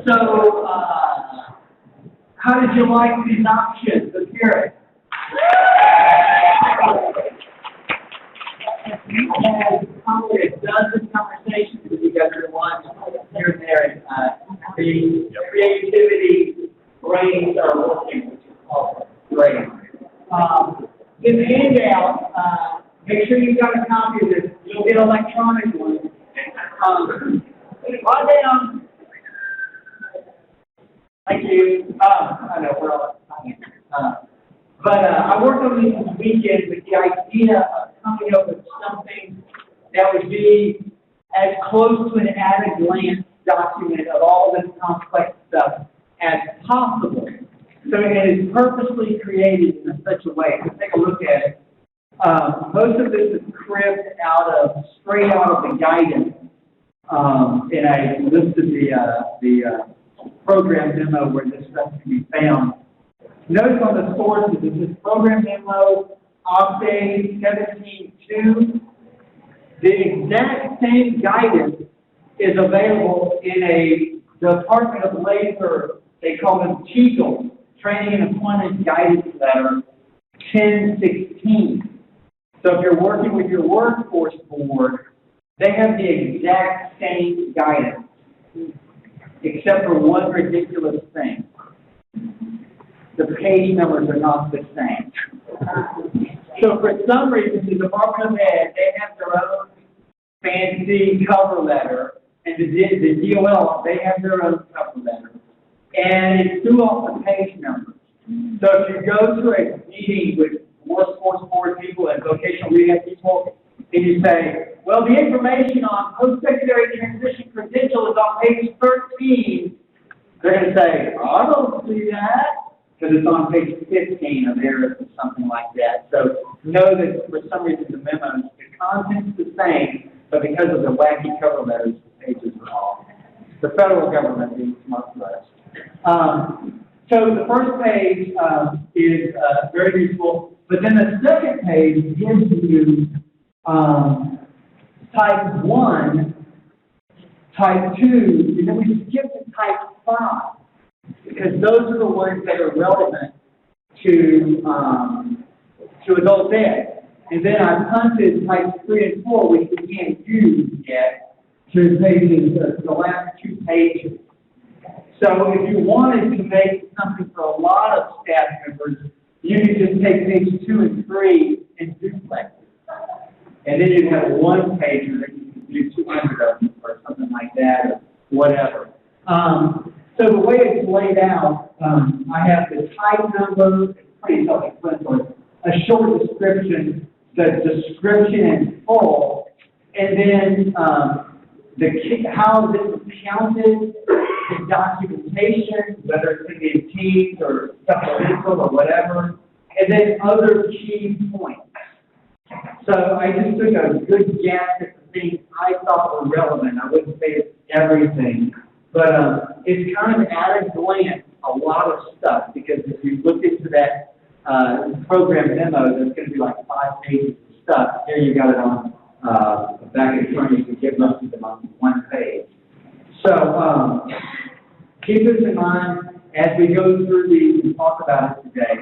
So, how did you like these options? Let's hear it. I had probably a dozen conversations with you guys at once, here and there, and the creativity brains are working, which is awesome. Great. In the handout, make sure you've got a copy of this. You'll get an electronic one. Write down. Thank you. I know we're all but I worked on this weekend with the idea of coming up with something that would be as close to an at-a-glance document of all this complex stuff as possible. So it is purposely created in such a way. So take a look at it. Most of this is cribbed straight out of the guidance, and I listed the program memo where this stuff can be found. Notice on the sources, it says program memo, update 17.2. The exact same guidance is available in a Department of Labor, they call them TEGLE, Training and Employment Guidance Letter 1016. So if you're working with your workforce board, they have the exact same guidance, except for one ridiculous thing. The page numbers are not the same. So for some reason, the Department of Ed, they have their own fancy cover letter, and the DOL, they have their own cover letter. And it threw off the page numbers. So if you go to a meeting with workforce board people and vocational rehab people, and you say, well, the information on post-secondary transition credential is on page 13, they're going to say, I don't see that, because it's on page 15 of theirs or something like that. So know that for some reason the memos, the content's the same, but because of the wacky cover letters, the pages are off. The federal government being smart for us. So the first page is very useful, but then the second page gives you type 1, type 2, and then we skip to type 5, because those are the ones that are relevant to adult ed. And then I punted types 3 and 4, which we can't use yet, to pages, the last 2 pages. So if you wanted to make something for a lot of staff members, you could just take pages 2 and 3 and duplex it. And then you'd have a one-pager that you could do 200 of them or something like that, or whatever. So the way it's laid out, I have the type number, it's pretty self-explanatory, a short description, the description in full, and then how this is counted, the documentation, whether it's going to be teams or supplemental or whatever, and then other key points. So I just took a good guess at the things I thought were relevant. I wouldn't say it's everything, but it's kind of at a glance a lot of stuff, because if you look into that program memo, there's going to be like 5 pages of stuff. Here you got it on back in front of you, to get most of them on one page. So keep this in mind as we go through these and talk about it today.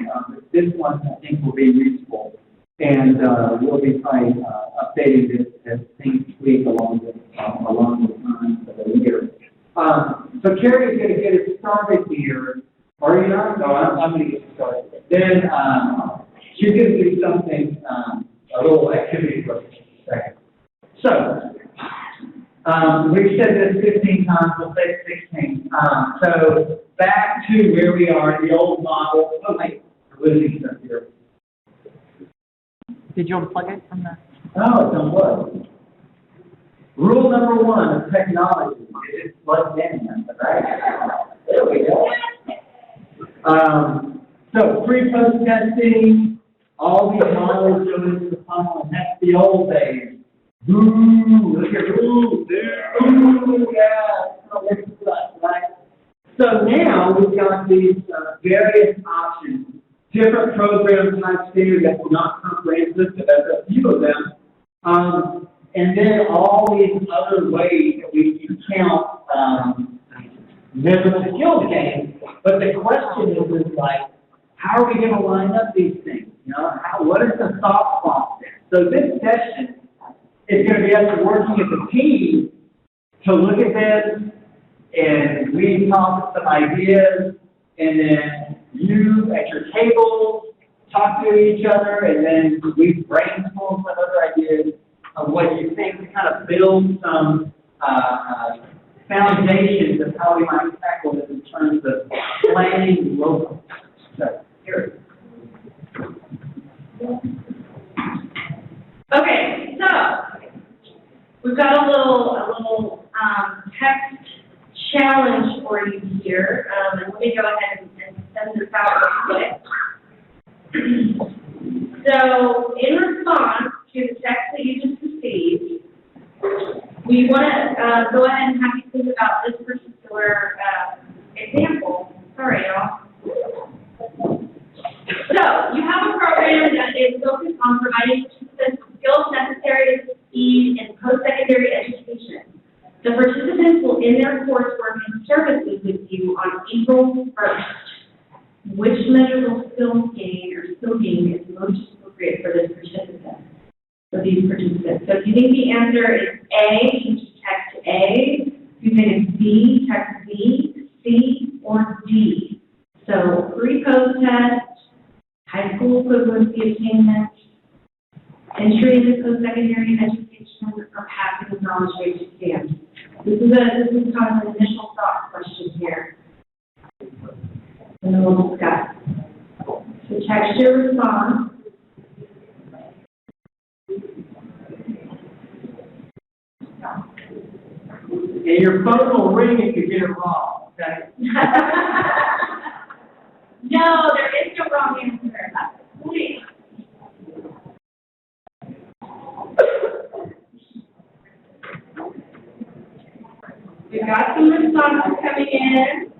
This one I think will be useful, and we'll be probably updating this as things tweak along the time of the year. So Carrie's going to get us started here. Are you not? No, I'm going to get you started. Then she's going to do something, a little activity for us in a second. So, we've said this 15 times, we'll say it 16. So, back to where we are, the old model. Oh, wait, we're losing stuff here. Did you unplug it from the? No, it's unplugged. Rule number 1 of technology is it's plugged in, right? There we go. So, pre-post testing, all these models go into the funnel, and that's the old days. Ooh, look at ooh, yeah, right? So now we've got these various options, different program types here that are not comprehensive, but there's a few of them. And then all these other ways that we can count visible skills gain. But the question is like, how are we going to line up these things? You know, what is the soft spot there? So this session is going to be us working as a team to look at this, and we come up with some ideas, and then you at your tables talk to each other, and then we brainstorm some other ideas of what you think to kind of build some foundations of how we might tackle this in terms of planning locally. So, here. Okay, so we've got a little text challenge for you here, and let me go ahead and send this out real quick. So, in response to the text that you just received, we want to go ahead and have you think about this particular example. Sorry, y'all. So, you have a program that is focused on providing participants with skills necessary to succeed in post-secondary education. The participants will end their coursework and services with you on April 1st. Which measurable skill gain is most appropriate for this participant, for these participants? So if you think the answer is A, you just text A. If you think it's B, text B, C, or D. So pre-post test, high school equivalency attainment, entry into post-secondary education, or passing knowledge-based exams. This is kind of an initial thought question here. And then we'll discuss. So text your response. And your phone will ring if you get it wrong, okay? No, there is no wrong answer. Please. We've got some responses coming in.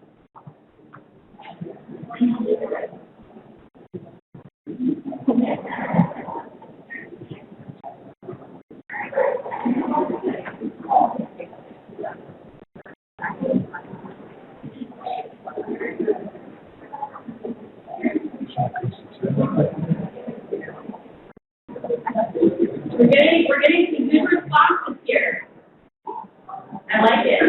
We're getting some good responses here. I like it.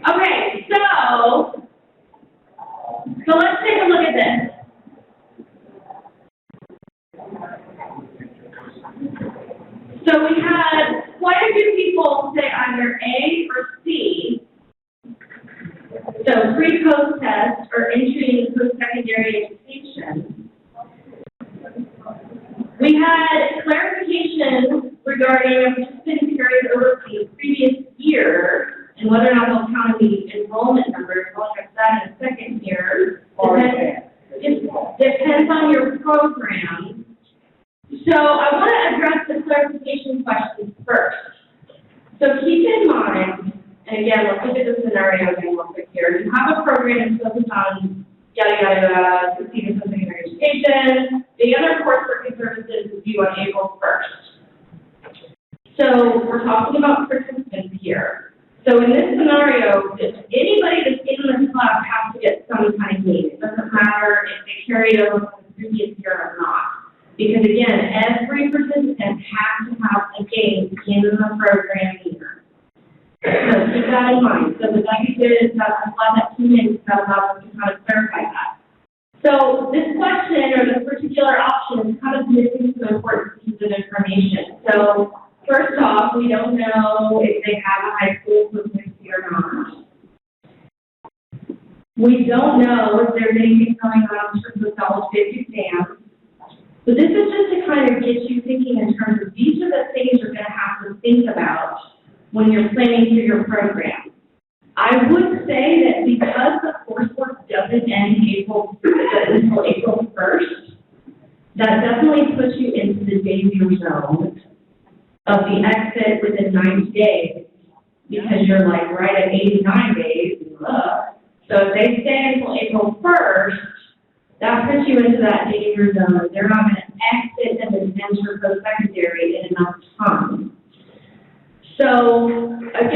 Okay, so let's take a look at this. So we had quite a few people say either A or C. So pre-post test or entry into post-secondary education. We had clarification regarding a participant carried over from the previous year and whether or not they'll count the enrollment numbers. We'll check that in a second here. Depends on your program. So I want to address the clarification questions first. So keep in mind, and again, let's look at the scenario again real quick here. You have a program that's focused on yada, yada, yada, succeed in post-secondary education. The other coursework and services is due on April 1st. So we're talking about participants here. So in this scenario, anybody that's in this class has to get some kind of gain. It doesn't matter if they carried over from the previous year or not. Because again, every participant has to have a gain in the program year. So keep that in mind. So the negative is that I'm glad that 2 minutes that allows us to kind of clarify that. So this question or this particular option is kind of missing some important pieces of information. So first off, we don't know if they have a high school equivalency or not. We don't know if there's anything going on in terms of knowledge-based exams. So this is just to kind of get you thinking in terms of these are the things you're going to have to think about when you're planning for your program. I would say that because the coursework doesn't end until April 1st, that definitely puts you into the danger zone of the exit within 90 days, because you're like right at 89 days. So if they stay until April 1st, that puts you into that danger zone. They're not going to exit and then enter post-secondary in enough time. So, again,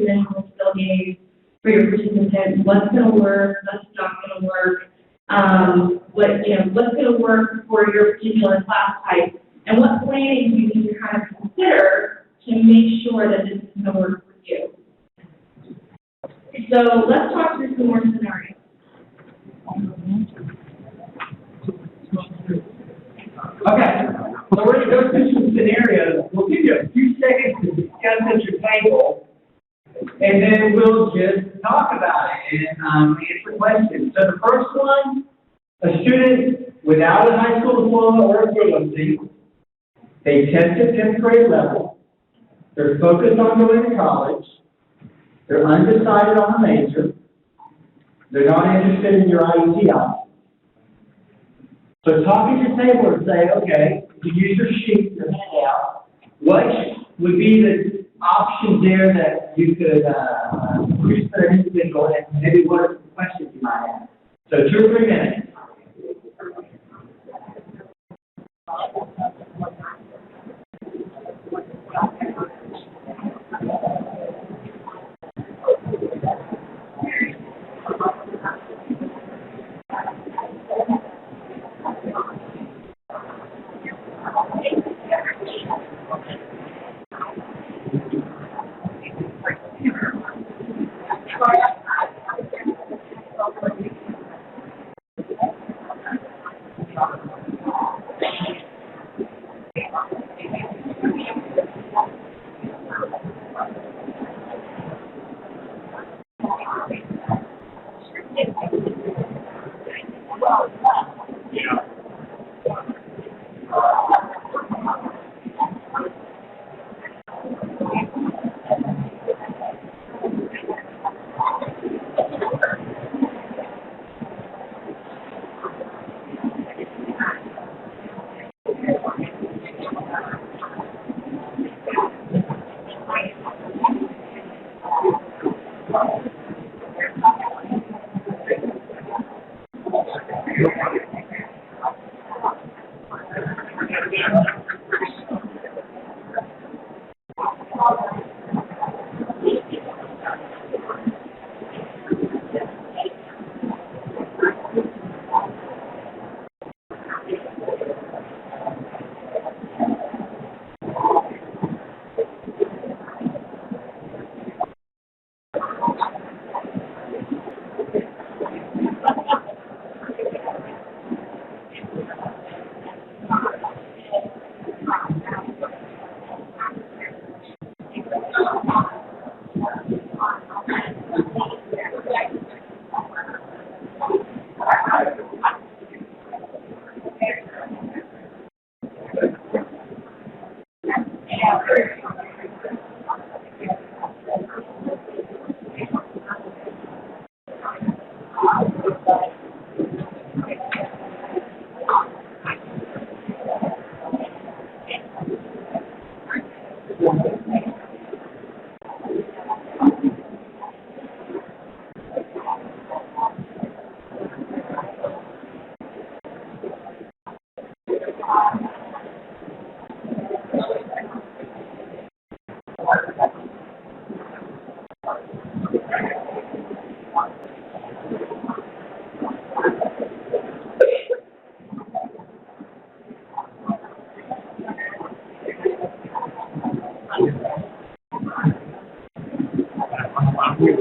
three-dimensional skill games for your participants, what's going to work, what's not going to work, what's going to work for your particular class type, and what planning you need to kind of consider to make sure that this is going to work for you. So let's talk through some more scenarios. Okay, so we're going to go through some scenarios. We'll give you a few seconds to discuss at your table, and then we'll just talk about it and answer questions. So the first one, a student without a high school diploma or equivalency, they tested 10th grade level, they're focused on going to college, they're undecided on a major, they're not interested in your IEP option. So talk at your table and say, okay, you use your sheet, your handout, what would be the options there that you could use for an individual, and maybe what are some questions you might have. So 2 or 3 minutes.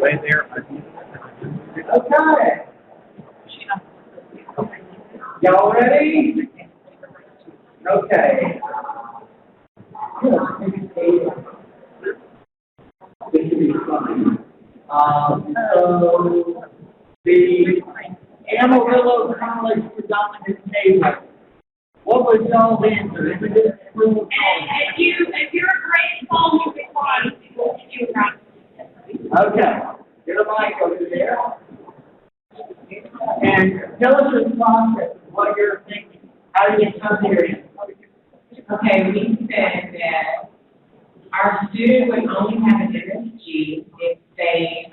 Right there. Okay. Y'all ready? Okay. This should be fun. So the Amarillo College predominant table. What was y'all's answer? Is it approval? And if you're a grade 12, you can find people to do around. Okay, get a mic over there. And tell us your process, what you're thinking. How do you come here? Okay, we said that our student would only have an MSG if they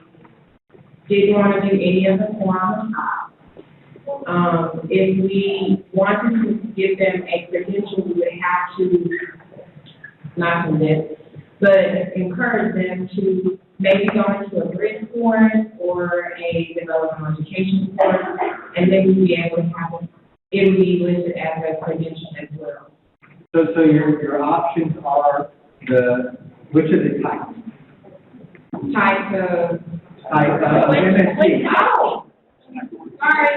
didn't want to do any of the four on the top. If we wanted to give them a credential, we would have to, not commit, but encourage them to maybe go into a bridge course or a developmental education course, and then we'd be able to have it would be listed as a credential as well. So your options are which are the types? Type of. MSc. Oh, sorry.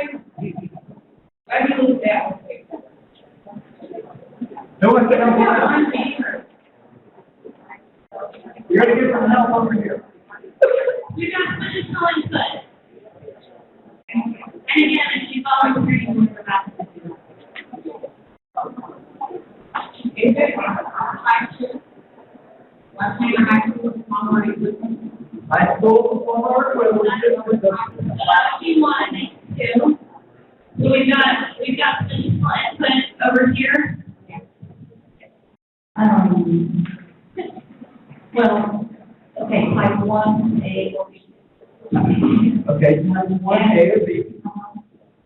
I mean, that. No one said On I'm paper. You're gonna get some help over here. We got additional input. And again, if you follow through, you will about to do. Is it type two? One thing I have to look forward to. High school diploma, or with the Do you want to make two? So we've got additional input over here. Well, okay, type 1A or B. okay, one A or B,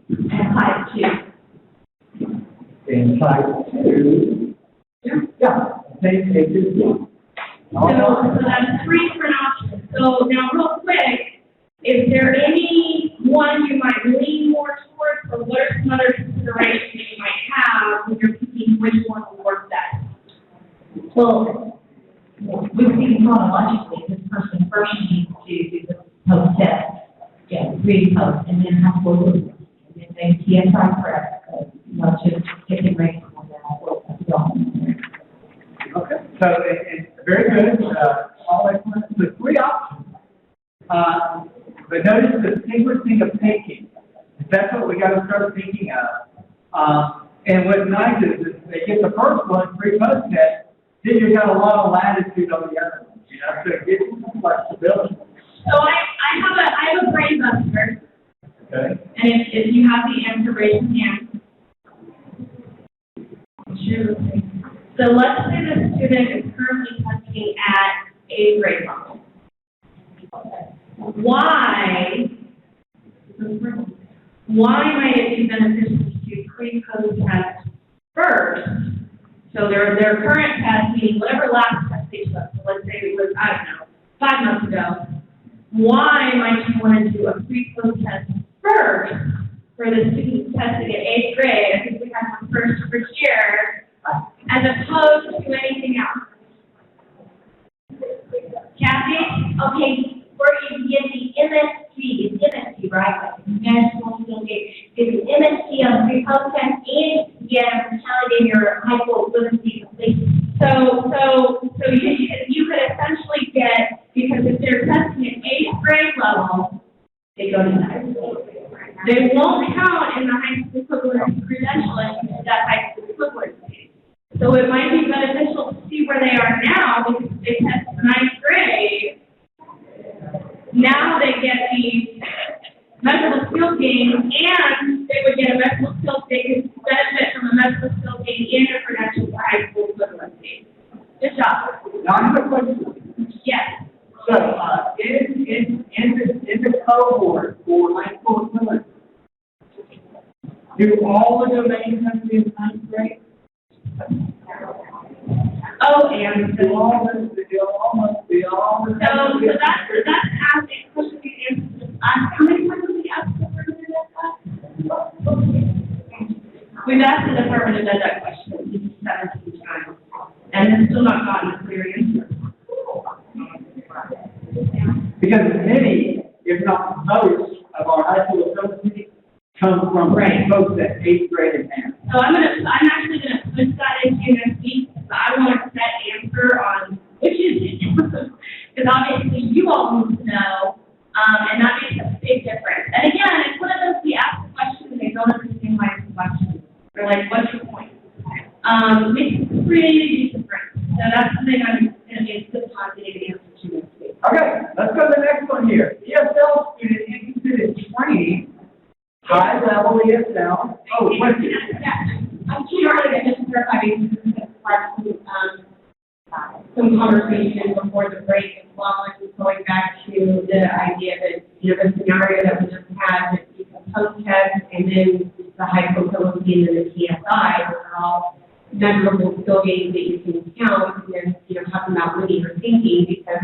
And type 2. and type 2. Yeah, take A to B. So that's three different options. So now real quick, is there any one you might lean more towards, or what are some other considerations you might have when you're picking which one will work best? Well, we were thinking chronologically, this person first needs to do the post test, pre-post, and then have to look, and then they TSI prep, just getting ready for that. Okay, so it's very good, all excellent, the three options. But notice the sequencing of thinking, that's what we gotta start thinking of. And what's nice is they get the first one, pre-post test, then you've got a lot of latitude on the other ones, so it gives you some flexibility. So I have a brain buster, Okay. and if you have the answer, raise your hand. Sure. So let's say the student is currently testing at 8th grade level. Why might it be beneficial to do pre-post test first? So their current test, meaning whatever last test they took, so let's say it was, 5 months ago. Why might you want to do a pre-post test first for the students testing at 8th grade? I think we have one first year, as opposed to anything else. Kathy? Okay, where you get the MSG, right? National Skill Gate. Get the MSG on pre-post test and get a mentality in your high school literacy completion. So you could essentially get, because if they're testing at 8th grade level, They go to the high school. they won't count in the high school equivalent credential into that high school equivalency. So it might be beneficial to see where they are now, because if they test the 9th grade, now they get the measurable skills gain, and they would get a measurable skills gain, benefit from a measurable skills gain in your credential for high school equivalency. Good job. Now, I have a question. Yes. So, in the cohort for high school equivalent, do all the domains have to be in 9th grade? Oh, and Do all the? so that's asking a question we answered. How many times have we asked the affirmative ed question? We've asked the affirmative ed question 17 times, and have still not gotten a clear answer. Because many, if not most, of our high school equivalency come from Right. folks at 8th grade and now. So I'm actually gonna push that into next week, so I want a set answer on which is it. Because obviously you all need to know, and that makes a big difference. And again, it's one of those, we ask the question and they don't understand why it's a question. They're like, what's your point? Makes a pretty big difference. So that's something I'm gonna be a good positive answer to next week. Okay, let's go to the next one here. ESL student interested in training, high level ESL. Oh, what's it? I'm curious to just clarify, because this is part of some conversation before the break, as well as going back to the idea that, the scenario that we just had, that you can post test and then the high equivalency and then the TSI, those are all measurable skill gains that you can count, and then, talking about linear thinking, because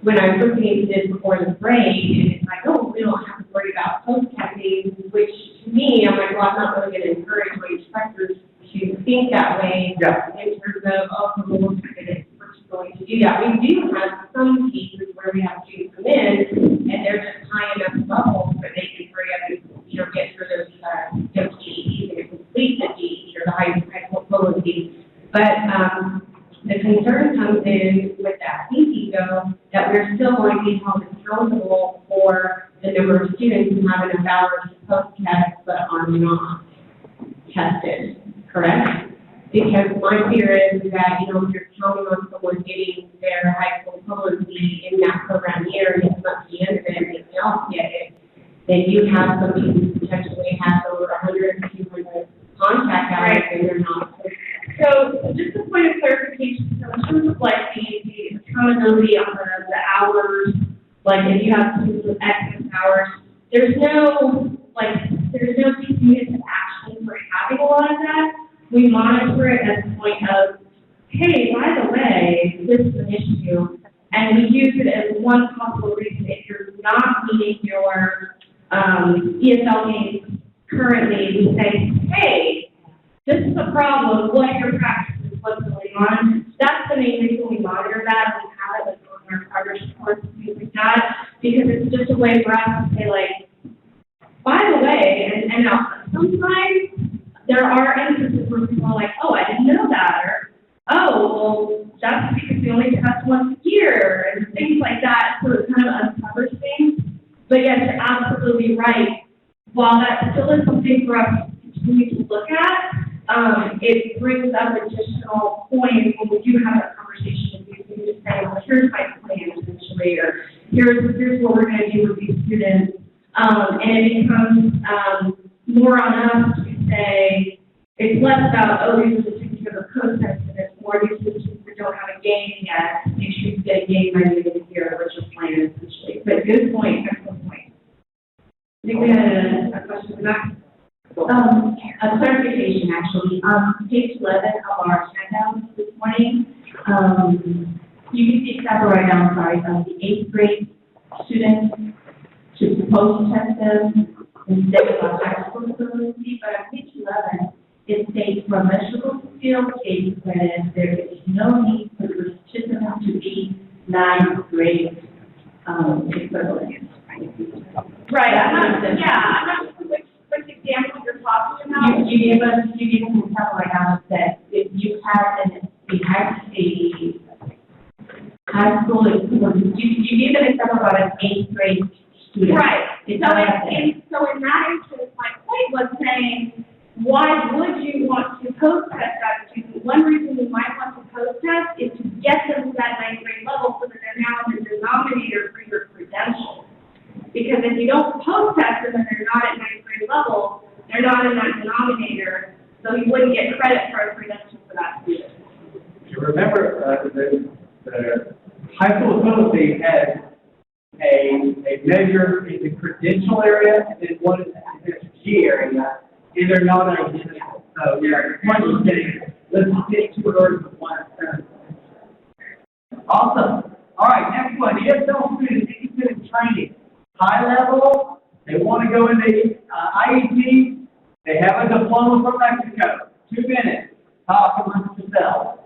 when I was looking into this before the break, and it's like, oh, we don't have to worry about post-testing, which to me, I'm like, well, I'm not really going to encourage my instructors to think that way Yeah. in terms of, oh, the rules are going to do that. We do have some cases where we have students come in, and they're just high enough levels that they can hurry up and, get through those GEDs and complete the GED or the high school equivalency. But the concern comes in with that thinking, though, that we're still going to be held accountable for the number of students who have enough hours to post-test but are not tested, correct? Because my fear is that, if you're counting on someone getting their high school equivalency in that program year, and it's not the end of it, and they don't get it, then you have some people who potentially have over 100, 200 contact hours, and they're not. So just a point of clarification, so in terms of like the accountability on the hours, like if you have students with excess hours, there's no punitive action for having a lot of that. We monitor it at the point of, hey, by the way, this is an issue, and we use it as one possible reason if you're not meeting your ESL games currently. We say, hey, this is a problem. What are your practices? What's going on? That's the main reason we monitor that. We have it on our progress reports and things like that, because it's just a way for us to say, like, by the way, and now sometimes there are instances where people are like, oh, I didn't know that, or, oh, well, that's because we only test once a year, and things like that, so it kind of uncovers things. But yes, you're absolutely right. While that still is something for us to continue to look at, it brings up additional points when we do have that conversation with you. You just say, well, here's my plan, essentially, or here's what we're going to do with these students. And it becomes more on us to say, it's less about, oh, these are the students who have a post-test, and it's more these students that don't have a game yet. Make sure you get a game by the end of the year, which is plan, essentially. But good point, excellent point. I think we had a question in the back. A clarification, actually. Page 11 of our handout this morning, you can see several right now, sorry, of the 8th grade students to post-test them instead of a high school equivalency, but on page 11, it states for measurable skill case credit, there is no need for the participant to be 9th grade equivalent. Right, I'm not sure which example you're talking about. You gave us an example right now that if you have a high school equivalent, you gave an example about an 8th grade student. Right. It's So not in that instance, my point was saying, why would you want to post-test that student? One reason you might want to post-test is to get them to that 9th grade level so that they're now in the denominator for your credentials. Because if you don't post-test them and they're not at 9th grade level, they're not in that denominator, so you wouldn't get credit for a credential for that student. You remember, the high school equivalency has a measure in the credential area, and then one in the G area, and they're not identical. So, yeah, one is getting, let's get 2 words with 1 sentence. Awesome. All right, next one, ESL students, independent training. High level, they want to go into IET, they have a diploma from Mexico. 2 minutes, talk amongst yourselves.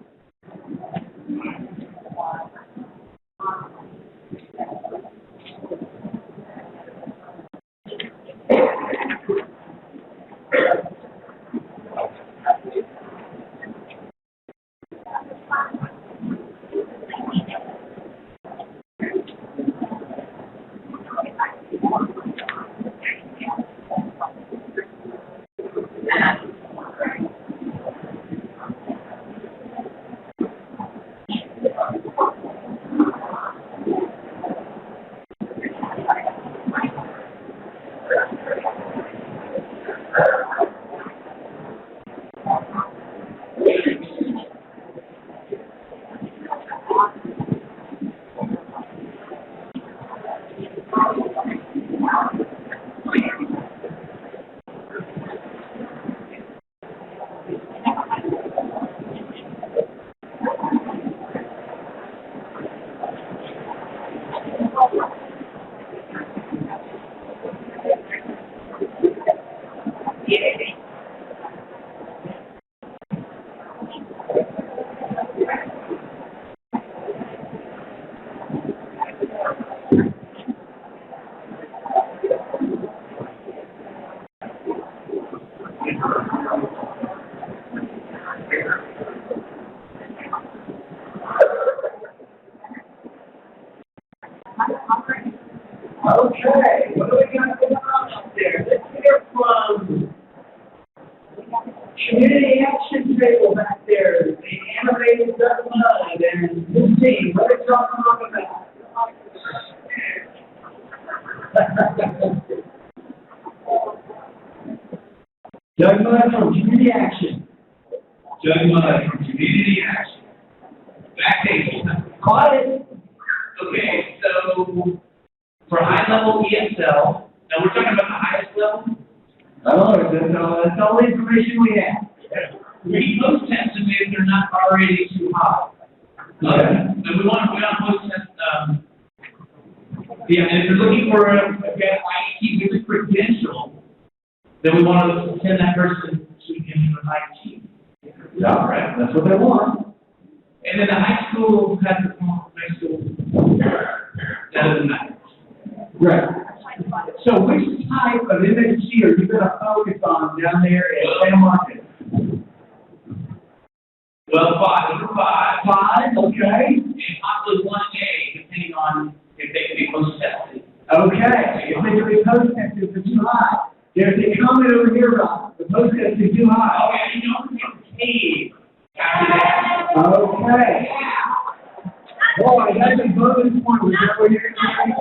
Okay, what do we got going on out there? Let's hear from Community Action Table back there, the animated Doug Mudd and his team. What are y'all talking about? Doug Mudd from Community Action. Doug Mudd from Community Action. Back page. Quiet. Okay, so for high level ESL, now we're talking about the highest level. Oh, that's all the information we have. We post test them if they're not already too high. And we want to post test, yeah, and if you're looking for a IEP with a credential, then we want to send that person to into an IEP. Yeah, right, that's what they want. And then the high school has the high school. That doesn't matter. Right. So which type of MSG are you gonna focus on down there at San Marcos? Well, number five. Five, okay. And possibly 1A, depending on if they can be post-tested. Okay, if they can be post-tested for too high. There's a comment over here, Rob, the post-test is too high. Oh, yeah, you don't forget the cave after that. Okay. Boy, that's a bonus point, was that what you're saying?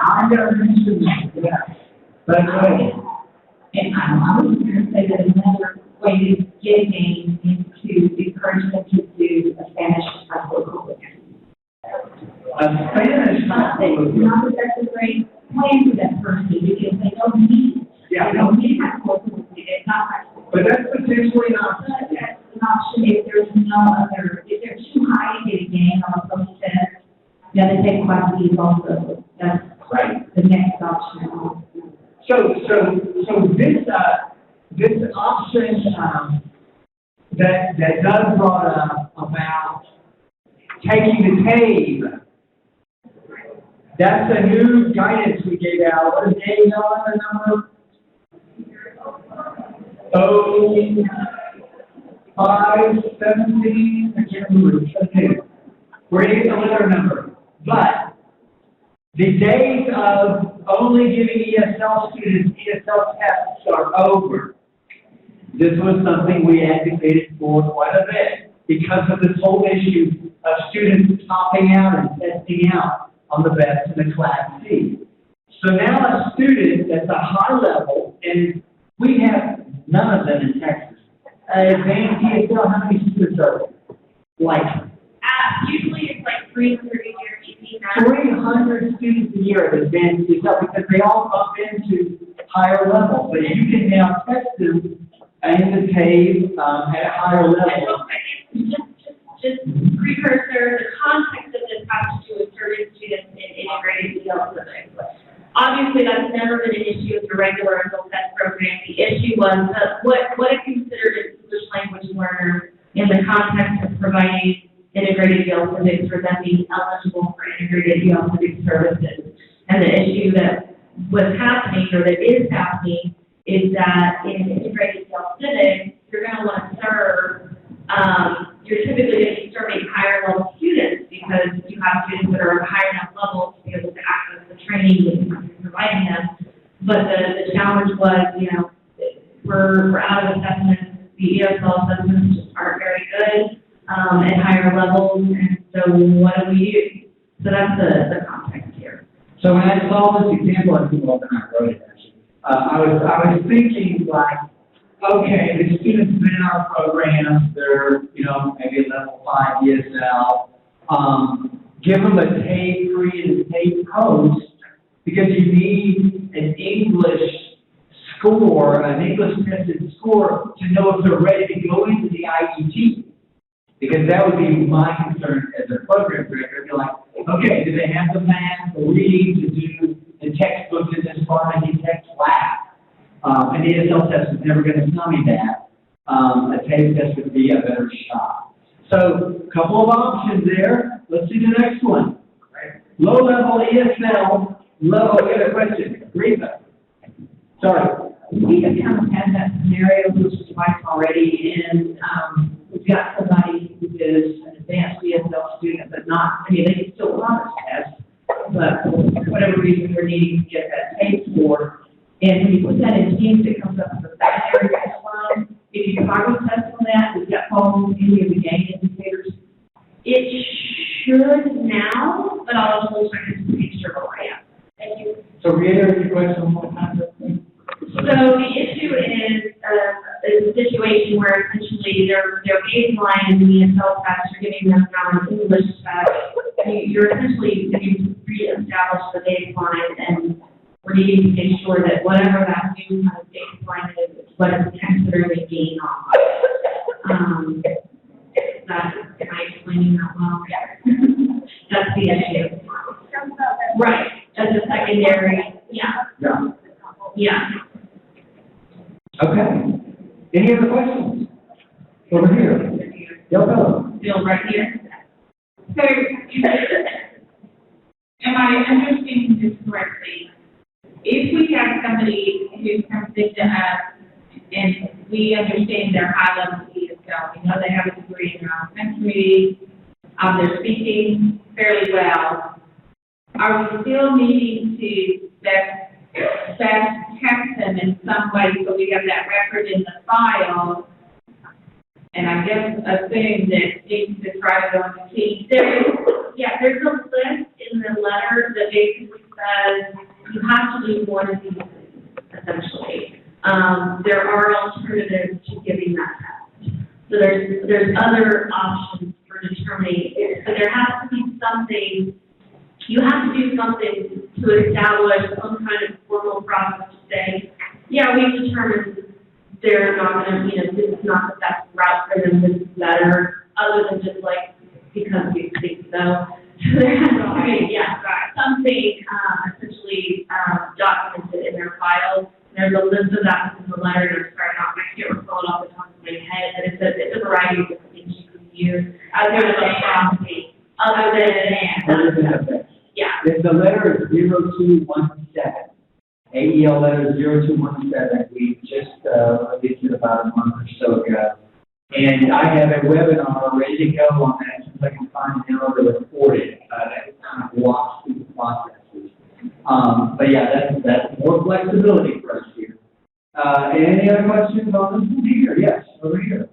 I'm gonna mention that, yeah. But, And I was going to say that another way to get games is to encourage them to do a Spanish high school curriculum. a Spanish Not high school. that that's a great plan for that person, because they don't need, Yeah, they don't need high school curriculum, it's not high school. but that's potentially not. But that's an option if there's no other, if they're too high to get a game on a post test, then they take class B's also, that's Right. the next option. So this option, that Doug brought up about taking the TABE, that's a new guidance we gave out. What is Dave on the number? 0517, I can't remember, we're gonna get the letter number, but the days of only giving ESL students ESL tests are over. This was something we advocated for quite a bit because of this whole issue of students topping out and testing out on the best in the Class C. So now a student that's a high level, and we have none of them in Texas. Advanced ESL, how many students are there? Like Usually it's like 300 a year, easy now. 300 students a year at advanced ESL because they all bump into higher levels. But you can now test them in the TABE at a higher And level. real quick, just precursor, the context of this has to do with certain students in integrated EL living. Obviously, that's never been an issue with the regular adult test program. The issue was what is considered an English language learner in the context of providing integrated EL civics for them being eligible for integrated EL civic services. And the issue that was happening, or that is happening, is that in integrated EL civics, you're going to want to serve, you're typically going to be serving higher level students because you have students that are at a higher enough level to be able to access the training that you're providing them. But the challenge was, we're out of assessments, the ESL assessments just aren't very good at higher levels, and so what do we do? So that's the context here. So when I saw this example, I think, well, then I wrote it actually. I was thinking like, okay, the students in our programs, they're, maybe a level 5 ESL. Give them a TABE pre and a TABE post because you need an English score, an English tested score to know if they're ready to go into the IET. Because that would be my concern as a program director. I'd be like, okay, do they have the math, the reading to do the textbooks in this pharmacy text lab? An ESL test is never going to tell me that. A TABE test would be a better shot. So, a couple of options there. Let's see the next one. Low-level ESL. I got a question. Rita. Sorry. We have kind of had that scenario which is twice already, and we've got somebody who is an advanced ESL student but not, I mean, they can still run a test, but for whatever reason, we're needing to get that paid for. And when you put that in Teams, it comes up with a secondary baseline. If you toggle test on that, does that fall into any of the gain indicators? It should now, but I'll double check it to make sure where I am. Thank you. So reiterate your question one more time, please. So the issue is a situation where essentially their baseline in the ESL test, you're giving them now an English test. You're essentially going to reestablish the baseline, and we're needing to make sure that whatever that new kind of baseline is what is considered a gain on. Am I explaining that well? That's the issue. Right, as a secondary, yeah. Okay. Any other questions? Over here. Bill. Bill, right here. So, am I understanding this correctly? If we have somebody who comes into us and we understand their high level ESL, we know they have a degree in their own country, they're speaking fairly well, are we still needing to best test them in some way so we have that record in the file? And I guess assume that students to try to go on the team. There's a list in the letter that basically says you have to do one of these things, essentially. There are alternatives to giving that test. So there's other options for determining. So there has to be something, you have to do something to establish some kind of formal process to say, yeah, we've determined they're not going to, this is not the best route for them, this is better, other than just like, because we think so. So there has to be, something essentially documented in their files. There's a list of that in the letter, and I'm sorry, I can't recall it off the top of my head, but it's a variety of different things you can use as kind of a property, other than, yeah. If the letter is 0217, AEL letter 0217, we just released it about a month or so ago. And I have a webinar ready to go on that, since I can find an hour to record it, that kind of walks through the processes. But yeah, that's more flexibility for us here. Any other questions on this one here? Yes, over here.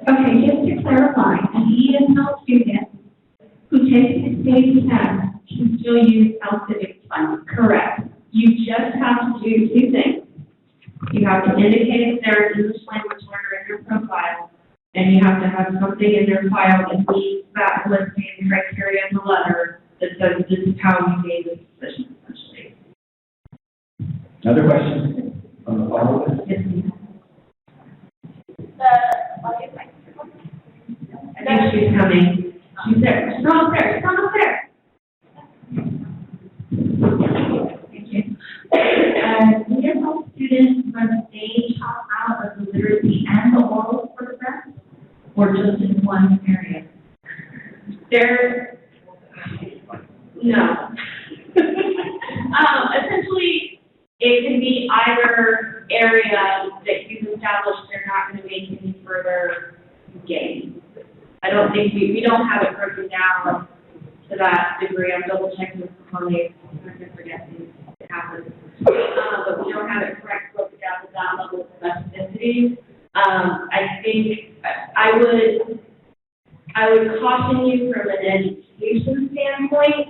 Okay, just to clarify, an ESL student who takes the state test can still use LCIVIC funding. Correct. You just have to do two things. You have to indicate if they're an English language learner in your profile, and you have to have something in your file that meets that listing criteria in the letter that says this is how you made this decision, essentially. Another question on the follow list? Yes, ma'am. I think she's coming. She's there. She's almost there. She's almost there. Thank you. ESL students must stay taught out of the literacy and the oral program, or just in one area? No. Essentially, it can be either area that you've established they're not going to make any further gain. I don't think we don't have it broken down to that degree. I'm double checking with the colleagues. I'm going to forget things that happen. But we don't have it correct broken down to that level of specificity. I think I would caution you from an education standpoint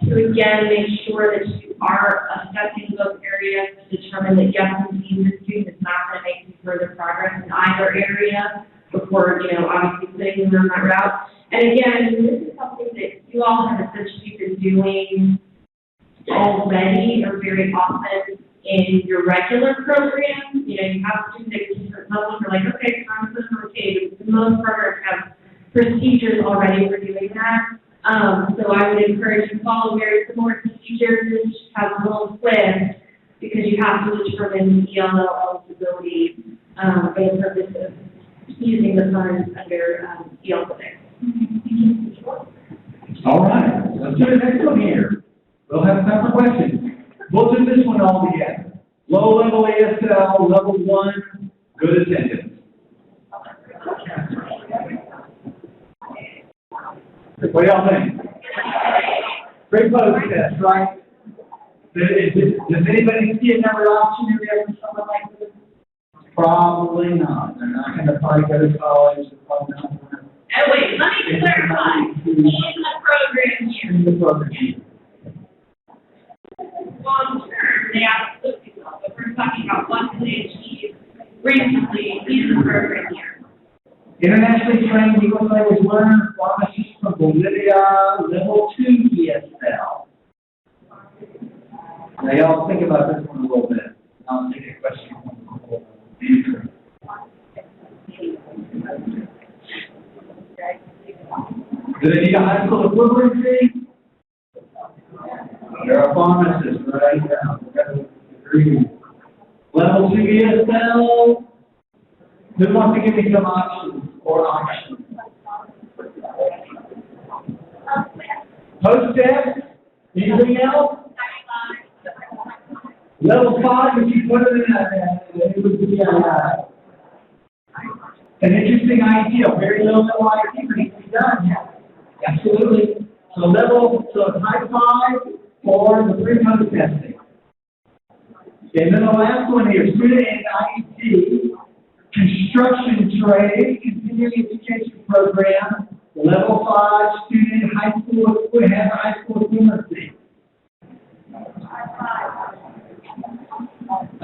to again make sure that you are assessing those areas to determine that yes, indeed, the student is not going to make any further progress in either area before, obviously putting them on that route. And again, this is something that you all have essentially been doing already or very often in your regular program. You have students at different levels. You're like, okay, I'm going to put them okay. But most programs have procedures already for doing that. So I would encourage you to follow very similar procedures. This just has a little twist because you have to determine ELL eligibility for the purpose of using the funds under ELCIVIC. All right, let's do the next one here. We'll have time for questions. We'll do this one all together. Low level ASL, level 1, good attendance. What do y'all think? Great post test, right? Does anybody see another option in there for someone like this? Probably not. They're not gonna probably go to college, they're probably not gonna. Oh, wait, let me clarify. In the program year, In the program. long term, they absolutely will, but we're talking about what they achieve recently in the program year. Internationally trained English language learner, pharmacist from Bolivia, level 2 ESL. Now y'all think about this one a little bit. I'll take a question from Andrew. Do they need a high school equivalency? They're a pharmacist, right? Yeah, we gotta agree. Level 2 ESL. Who wants to give me some options or options? Post-test? Anything else? Level 5, if you put it in it would be an interesting idea, very low level IT, but it can be done, yeah. Absolutely. So type 5 for the pre-post testing. And then the last one here, student and IET, construction trade, continuing education program, level 5, student, high school, have high school equivalency.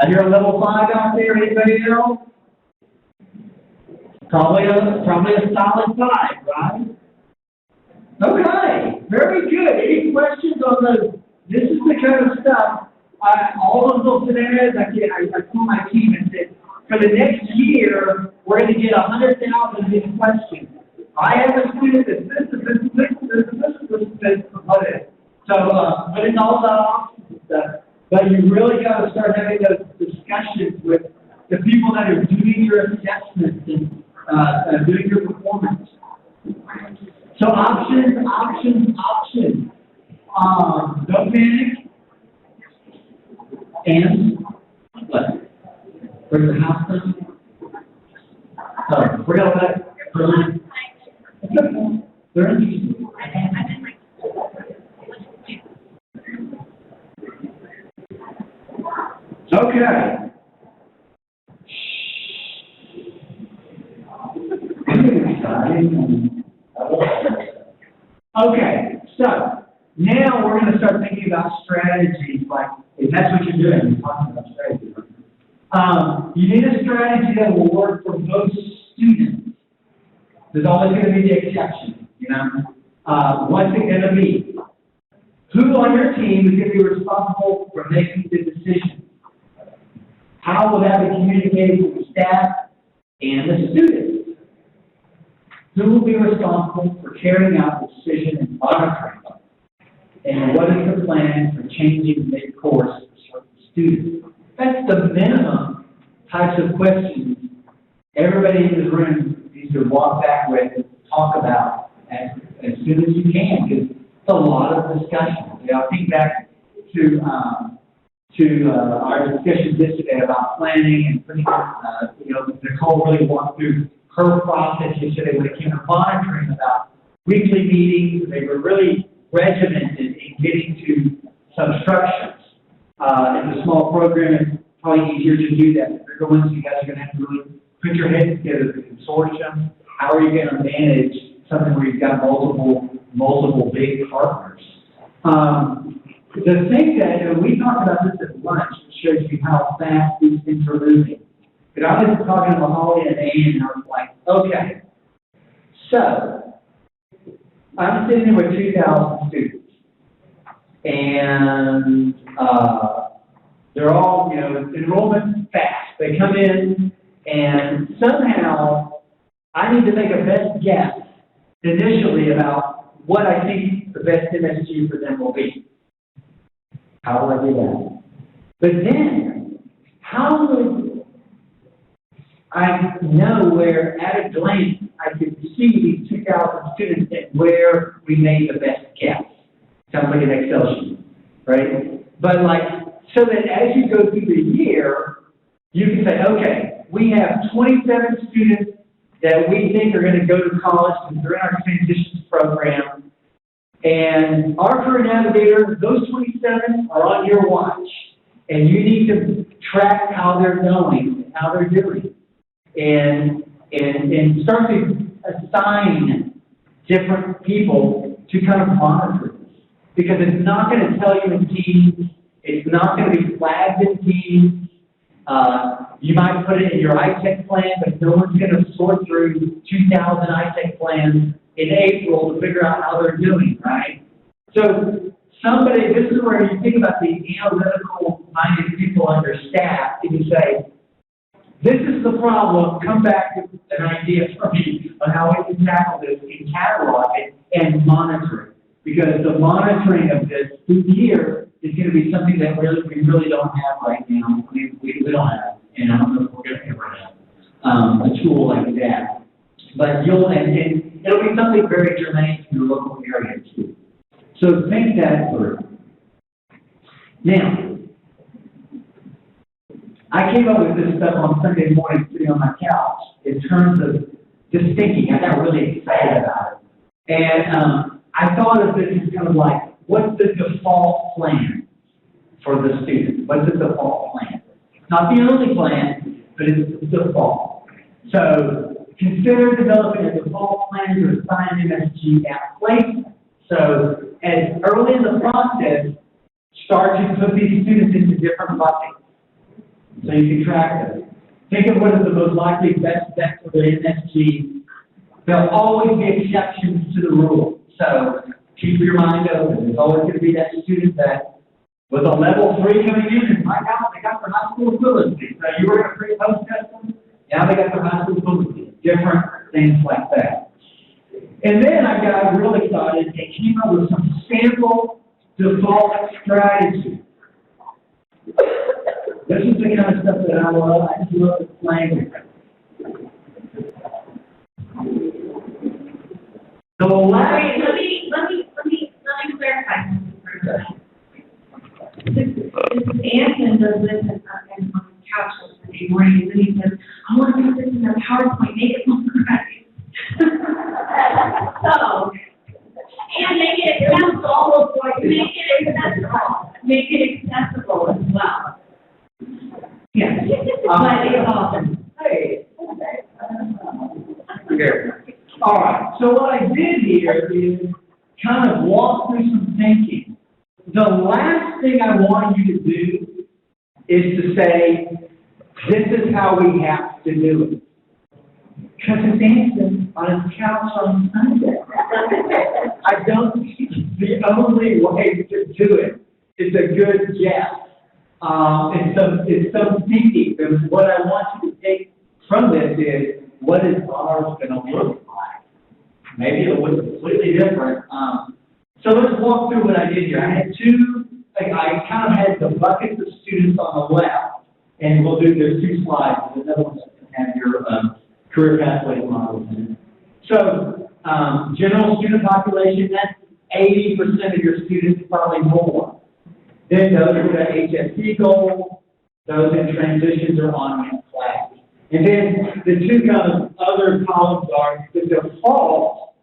I hear a level 5 out there, anybody else? Probably a solid 5, right? Okay, very good. Any questions on those? This is the kind of stuff, all of those scenarios, I told my team and said, for the next year, we're going to get 100,000 of these questions. I have a student that's this, so, but it's all about options stuff. But you really got to start having those discussions with the people that are doing your assessments and doing your performance. So options. Don't panic. And what? Bring the house down. Sorry, we're gonna let. They're interested. Okay. Okay, so now we're going to start thinking about strategies, like if that's what you're doing, you're talking about strategy. You need a strategy that will work for both students. There's always going to be the exception, you know. What's it going to be? Who on your team is going to be responsible for making the decision? How will that be communicated with the staff and the students? Who will be responsible for carrying out the decision and monitoring them? And what is the plan for changing mid-course for certain students? That's the minimum types of questions everybody in this room needs to walk back with and talk about as soon as you can, because it's a lot of discussion. You know, think back to our discussion yesterday about planning and putting, Nicole really walked through her process yesterday when it came to monitoring about weekly meetings. They were really regimented in getting to some structures. In the small program, it's probably easier to do that. The bigger ones, you guys are going to have to really put your heads together, the consortium. How are you going to manage something where you've got multiple big partners? The thing that, and we talked about this at lunch, which shows you how fast these things are moving. But I was talking to Holly and Ann, and I was like, okay, so I'm sitting there with 2,000 students, and they're all, enrollment's fast. They come in, and somehow I need to make a best guess initially about what I think the best MSG for them will be. How will I do that? But then, how would I know where, at a glance, I could see these 2,000 students and where we made the best guess? Sounds like an Excel sheet, right? But so that as you go through the year, you can say, okay, we have 27 students that we think are going to go to college because they're in our transitions program, And our career navigator, those 27 are on your watch. And you need to track how they're going and how they're doing. And start to assign different people to kind of monitor this. Because it's not going to tell you in Teams, it's not going to be flagged in Teams. You might put it in your iTech plan, but no one's going to sort through 2,000 iTech plans in April to figure out how they're doing, right? So this is where you think about the analytical-minded people on your staff, and you say, this is the problem, come back with an idea for me on how we can tackle this and catalog it and monitor it. Because the monitoring of this through the year is going to be something that we really don't have right now. We don't have, and I don't know if we're going to ever have a tool like that. But and it'll be something very germane to your local area too. So think that through. Now, I came up with this stuff on Sunday morning sitting on my couch in terms of just thinking. I got really excited about it. And I thought of this as kind of like, what's the default plan for the student? What's the default plan? It's not the only plan, but it's the default. So consider developing a default plan to assign MSG at placement. So as early in the process, start to put these students into different buckets so you can track them. Think of what is the most likely best bet for the MSG. There'll always be exceptions to the rule. So keep your mind open. There's always going to be that student that with a level 3 coming in, and my God, they got their high school equivalency. So you were going to pre-post test them, now they got their high school equivalency. Different things like that. And then I got real excited and came up with some sample default strategies. This is the kind of stuff that I love. I just love playing with. The last. Wait, let me clarify something for a second. Mrs. Anson does this on the couch on Sunday morning, and then he says, I want to put this in a PowerPoint, make it look right. So, and make it accessible, make it accessible as well. Yes. But it's awesome. Hey. Okay. All right. So what I did here is kind of walk through some thinking. The last thing I want you to do is to say, this is how we have to do it. Because it's Anson on his couch on Sunday. I don't think it's the only way to do it. It's a good guess. It's some thinking. Because what I want you to take from this is, what is ours going to look like? Maybe it'll look completely different. So let's walk through what I did here. I kind of had the buckets of students on the left, and there's 2 slides. There's another one that can have your career pathway models in it. So, general student population, that's 80% of your students, probably more. Then those with the HSC goal, those in transitions or on-ramp class. And then the 2 kind of other columns are the default,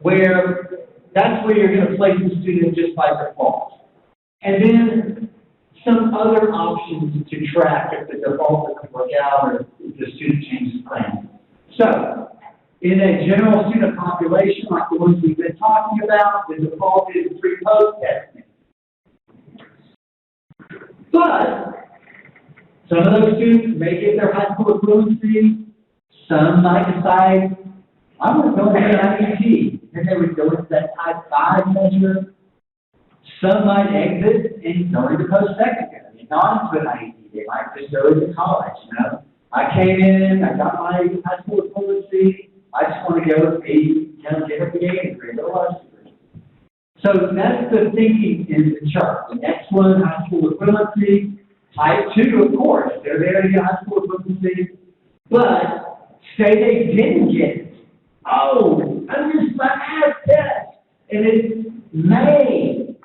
where that's where you're going to place the student just by default. And then some other options to track if the default doesn't work out or if the student changes plans. So, in a general student population like the ones we've been talking about, the default is pre-post testing. But some of those students may get their high school equivalency. Some might decide, I'm going to go into IEP. Then they would go into that type 5 measure. Some might exit and go into post-secondary and not into an IEP. They might just go into college, I came in, I got my high school equivalency. I just want to go get a BA degree, a large degree. So that's the thinking in the chart. The next one, high school equivalency. Type 2, of course, they're there to get high school equivalency. But say they didn't get it. Oh, I missed my math test, and it's May.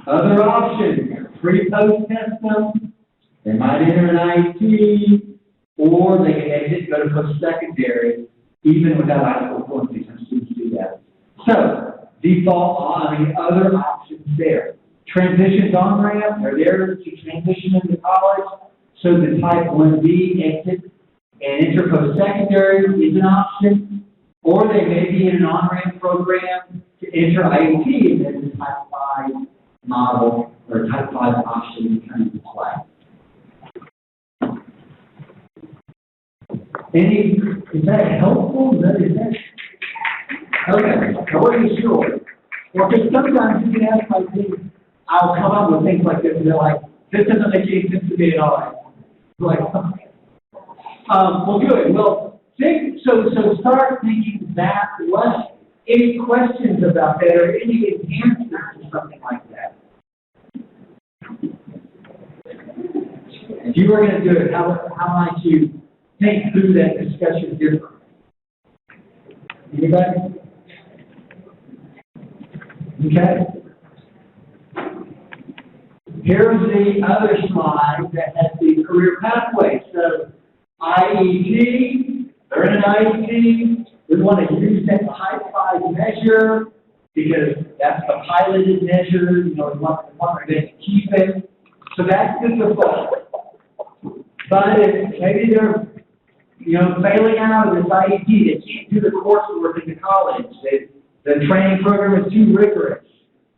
Other options, pre-post test them. They might enter an IEP, or they can exit and go to post-secondary, even without high school equivalency. Some students do that. So, other options there. Transitions on-ramp are there to transition into college, so the type 1B exit and enter post-secondary is an option, or they may be in an on-ramp program to enter IEP, and then the type 5 model or type 5 option comes into play. Is that helpful? Is that? Okay, I wasn't sure. Well, because sometimes you can ask like things, I'll come up with things like this, and they're like, this doesn't make any sense to me at all. Like, well, good. Well, so start thinking that way. Any questions about that or any enhancements or something like that? If you were going to do it, how might you think through that discussion differently? Anybody? Okay. Here's the other slide that has the career pathway. So IEP, they're in an IEP. We want to use that type 5 measure because that's the piloted measure. You know, we want to keep it. So that's the default. But if maybe they're, failing out of this IEP, they can't do the coursework in the college. The training program is too rigorous.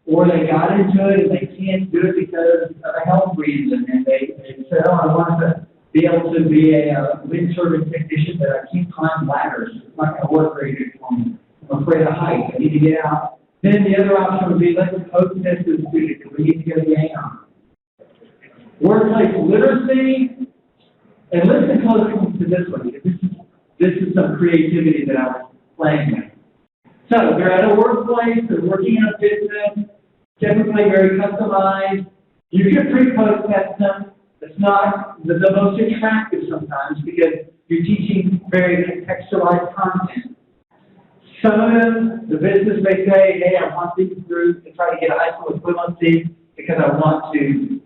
Or they got into it and they can't do it because of a health reason, and they said, oh, I want to be able to be a wind turbine technician, but I can't climb ladders. It's not going to work very good for me. I'm afraid of heights. I need to get out. Then the other option would be, let's post-test the student because we need to get a gang on. Workplace literacy, and listen closely to this one, because this is some creativity that I was playing with. So they're at a workplace, they're working in a business, typically very customized. You can pre-post test them. It's not the most attractive sometimes because you're teaching very contextualized content. Some of them, the business may say, hey, I want these groups to try to get a high school equivalency because I want to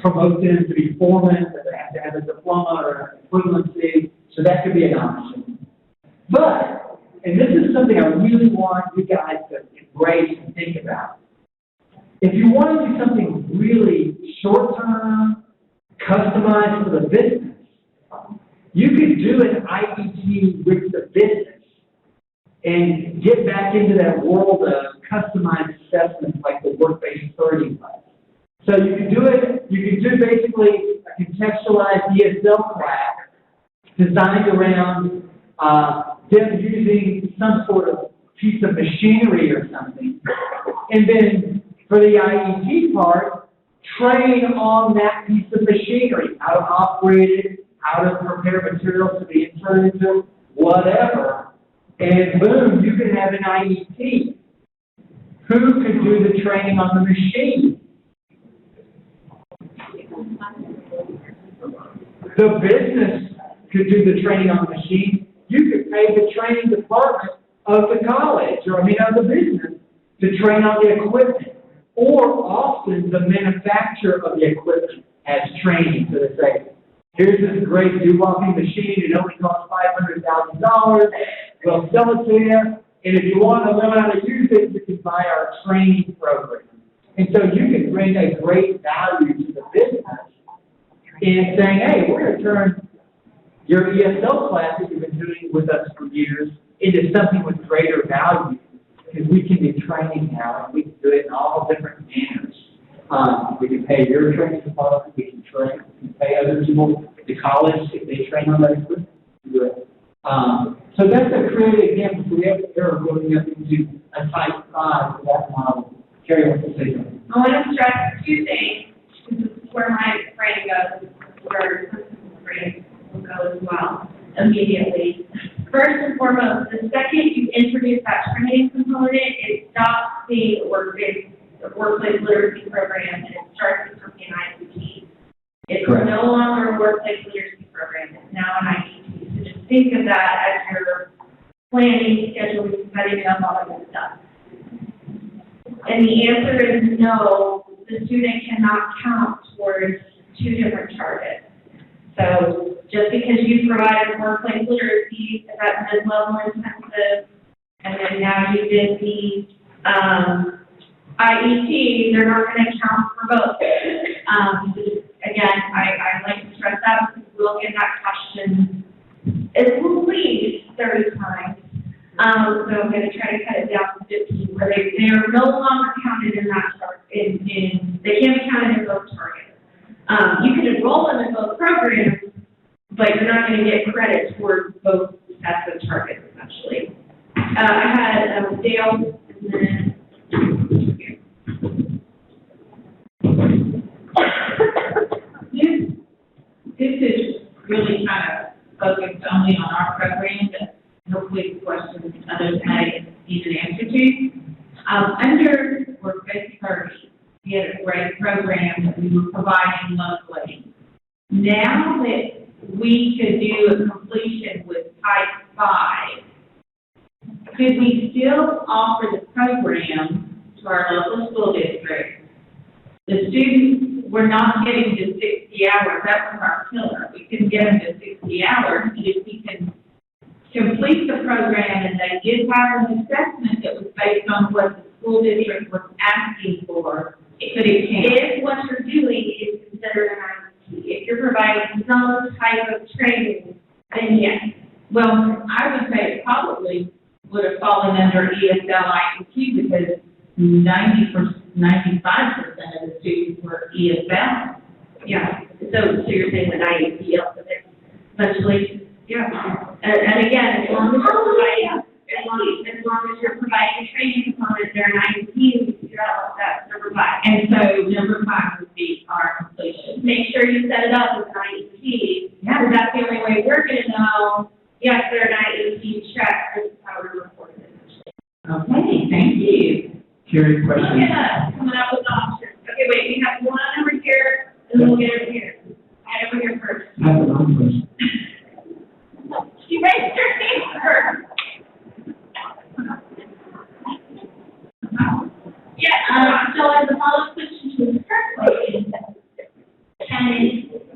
promote them to be foremen, but they have to have a diploma or an equivalency. So that could be an option. But, and this is something I really want you guys to embrace and think about. If you want to do something really short-term, customized for the business, you could do an IEP with the business and get back into that world of customized assessments like the work-based learning class. So you can do basically a contextualized ESL class designed around them using some sort of piece of machinery or something. And then for the IEP part, train on that piece of machinery, how to operate it, how to prepare materials to be inserted into whatever. And boom, you can have an IEP. Who could do the training on the machine? The business could do the training on the machine. You could pay the training department of the college, or of the business, to train on the equipment. Or often the manufacturer of the equipment has training. So they say, here's this great dewalking machine, it only costs $500,000. We'll sell it to you, and if you want to learn how to use it, you can buy our training program. And so you can bring a great value to the business in saying, hey, we're going to turn your ESL class that you've been doing with us for years into something with greater value, because we can do training now, and we can do it in all different manners. We can pay your training department, we can pay other people, the college, if they train on that equipment, do it. So that's a creative example. So we have the arrow going up into a type 5 for that model. Carrie wants to say something. I want to stress two things. This is where my brain goes, where Kristen's brain will go as well immediately. First and foremost, the second you introduce that training component, it stops being a workplace literacy program and it starts becoming an IEP. It's Correct. no longer a workplace literacy program. It's now an IEP. So just think of that as you're planning, scheduling, setting it up, all that good stuff. And the answer is no, the student cannot count towards two different targets. So just because you provided workplace literacy at that mid-level intensive and then now you did the, IEP, they're not gonna count for both. Again, I like to stress that because we'll get that question at least 30 times. So I'm gonna try to cut it down to 15, where they are no longer counted in that they can't be counted in both targets. You can enroll them in both programs, but you're not gonna get credit towards both sets of targets, essentially. I had, Dale, and then, This is really kind of focused only on our program, but hopefully the questions others may need an answer to. Under Workplace 30, we had a great program that we were providing locally. Now that we could do a completion with Type 5, could we still offer the program to our local school district? The students were not getting to 60 hours, that was our killer. We couldn't get them to 60 hours, but if we can complete the program and they did have an assessment that was based on what the school district was asking for, could it count? if what you're doing is considered an IEP, if you're providing some type of training, then yes. Well, I would say it probably would have fallen under ESL IEP because 95% of the students were ESL. Yeah, so you're saying that IEP also there, essentially, yeah. And again, as long as you're providing training components, they're an IEP, you can figure out that's number 5. And so number 5 would be our completion. Make sure you set it up as an IEP, because that's the only way we're gonna know, yes, they're an IEP, check, this is how we're reporting it. Okay, thank you. Carrie, Look question? at us, coming up with options. Okay, wait, we have one over here, and then we'll get over here. Right over here first. I have another question. She raised her hand first. Yeah, so as a follow-up question to the first question,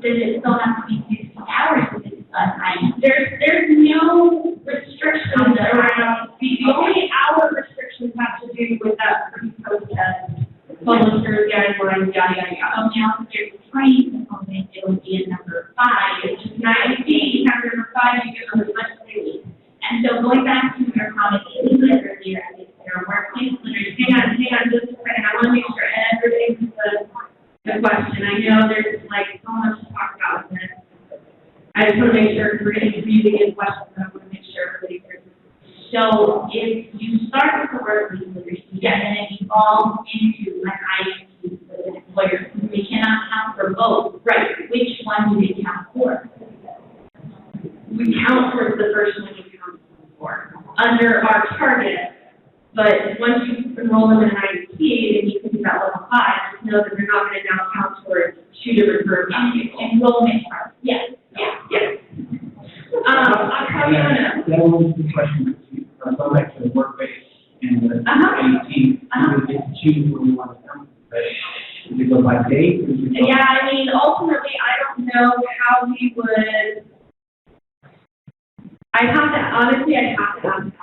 does it still have to be 60 hours if it's an There's no restrictions around, the only hour restrictions have to do with that pre-post test, publishers, guidelines, yada, yada, yada. So now if there's a training component, it would be a number 5. It's just an IEP, you have number 5, you get as much as they need. And so going back to your comment that you said earlier, if there are workplace literacy, Hang on just a second, I wanna make sure everything's the question. I know there's like so much to talk about in this. I just wanna make sure, because we're gonna review the good questions, I wanna make sure everybody hears. so if you start with the workplace literacy, and then it evolves into an IEP with an employer, they cannot count for both. Right. Which one do they count for? We count towards the first one you count for, under our target. But once you enroll them in an IEP, then you can do that level 5, just know that they're not gonna now count towards 2 different programs. Enrollment part, yes. Yeah. I'm probably gonna, That was the question, go back to the work-based and the AT, we get to choose where we want to come. But does it go by date? Does it go- yeah, I mean, ultimately, I don't know how we would, I'd have to ask Adam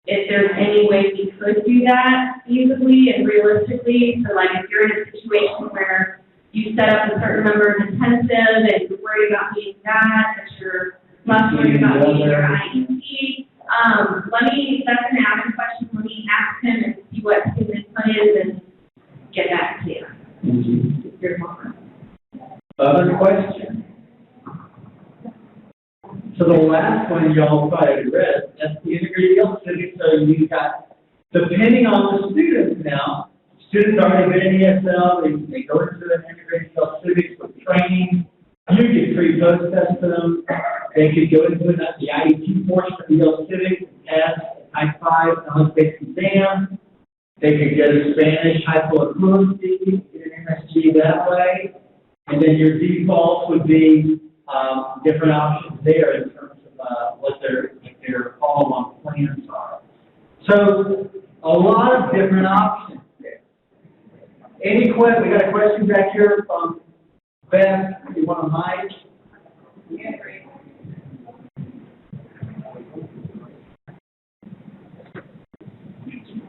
if there's any way we could do that feasibly and realistically. So like, if you're in a situation where you set up a certain number of intensive and you're worried about meeting that, but you're less worried about meeting your IEP. That's an Adam question, let me ask him and see what his input is and get back to you. You're welcome. Other questions? So the last one y'all probably read, that's the integrated health civic. So you've got, depending on the students now, students already been in ESL, they go into an integrated health civics with training. You get free post tests for them. They could go into the IEP portion of the health civics, pass Type 5 knowledge-based exam. They could get a Spanish high school equivalency, get an MSG that way. And then your defaults would be different options there in terms of what their follow-on plans are. So a lot of different options there. We got a question back here from Beth. You want a mic?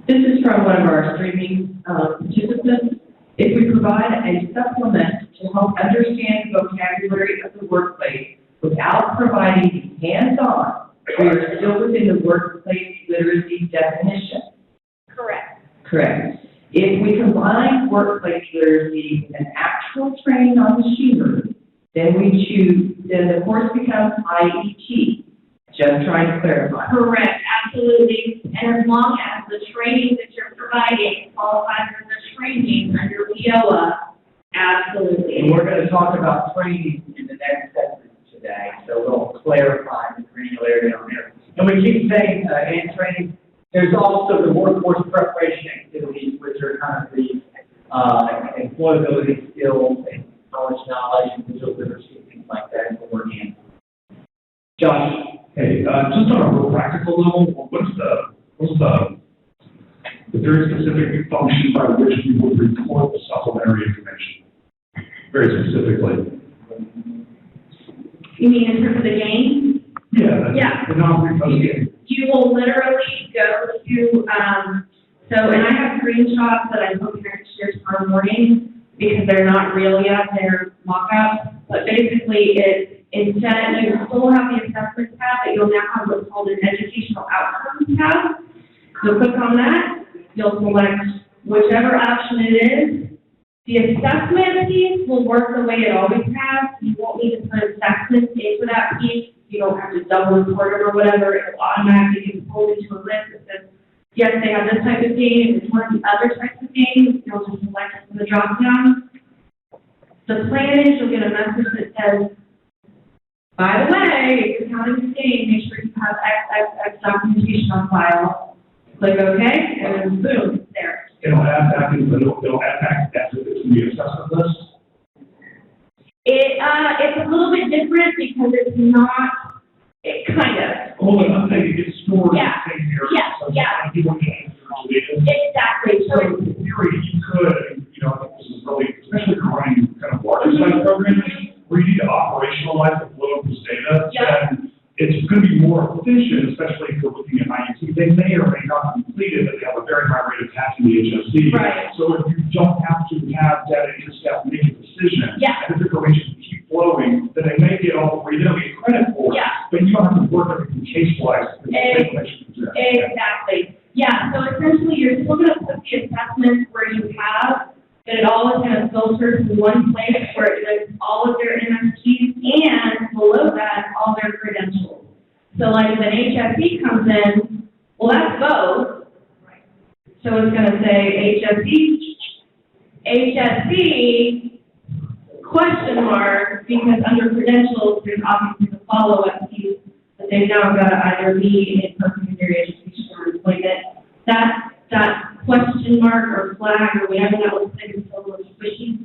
This is from one of our streaming participants. If we provide a supplement to help understand the vocabulary of the workplace without providing the hands-on, we are still within the workplace literacy definition. Correct. Correct. If we combine workplace literacy with an actual training on machinery, then the course becomes IET. Just trying to clarify. Correct, absolutely. And as long as the training that you're providing qualifies as a training under WIOA, absolutely. And we're gonna talk about training in the next segment today, so we'll clarify the granularity on there. And we keep saying, and training, there's also the workforce preparation activities, which are kind of the, employability skills and knowledge, and digital literacy, things like that, that we're in. Josh? Hey, just on a real practical level, what's the very specific function by which we would report the supplementary information? Very specifically. You mean in terms of the game? Yeah. Yeah. The non-repost game. You will literally go to, and I have screenshots that I'm hoping I can share tomorrow morning because they're not real yet, they're mock-ups. But basically, instead, you still have the assessment tab, but you'll now have what's called an educational outcomes tab. You'll click on that, you'll select whichever option it is. The assessment piece will work the way it always has. You won't need to put assessments into that piece. You don't have to double report it or whatever. It'll automatically get pulled into a list that says, yes, they have this type of game, and one of the other types of games. You'll just select it from the drop down. The plan is you'll get a message that says, by the way, if you're counting this game, make sure you have X documentation on file. Click OK, and then boom, it's there. It'll add back after it's in the assessment list. It's a little bit different because it's not, it kind of. Well, I'm thinking it's stored in Yeah. the same area. Yeah, So yeah. people can answer all data. Exactly, So in theory, you could, I think this is really, especially if you're running kind of larger size programs, where you need to operationalize the flow of this data, Yeah. then it's going to be more efficient, especially if you're looking at IUT. They may or may not complete it, but they have a very high rate of passing the HSC. Right. So if you don't have to have data intercept make a decision, Yeah. and this information can keep flowing, then they may get all, or you don't get credit for it. Yeah. But you don't have to work everything case-wise. because the information is there. Exactly. Yeah, so essentially you're still gonna put the assessments where you have, but it all is gonna filter to one place where it lists all of their MSTs and below that, all their credentials. So like if an HSE comes in, well, that's both. So it's gonna say HSE, question mark, because under credentials, there's obviously the follow-up piece that they've now got to either be in post-secondary education or employment. That question mark or flag or whatever that looks like is still a little squishy.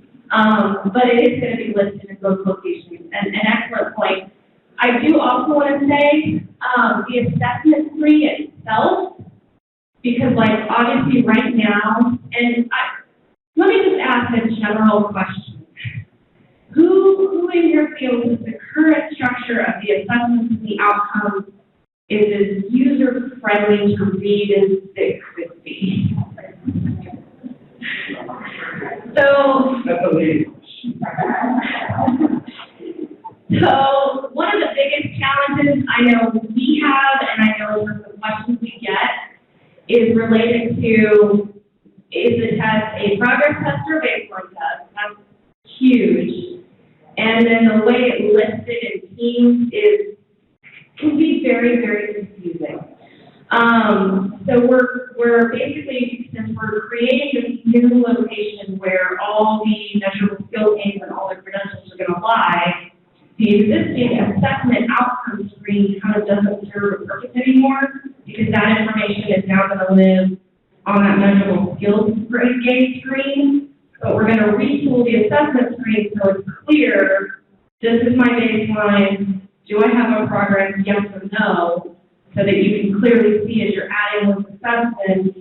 But it is going to be listed in both locations. And an excellent point. I do also want to say, the assessment screen itself, because like obviously right now, let me just ask a general question. Who in your field is the current structure of the assessments and the outcomes is as user-friendly to read as it could be? So, That's a lead. so one of the biggest challenges I know we have, and I know the questions we get, is related to, is the test a progress test or baseline test? That's huge. And then the way it listed in teams can be very, very confusing. So we're basically, since we're creating this new location where all the measurable skill games and all the credentials are going to lie, the existing assessment outcome screen kind of doesn't serve a purpose anymore because that information is now going to live on that measurable skills game screen. But we're going to retool the assessment screen so it's clear, this is my baseline, do I have a progress, yes or no, so that you can clearly see as you're adding those assessments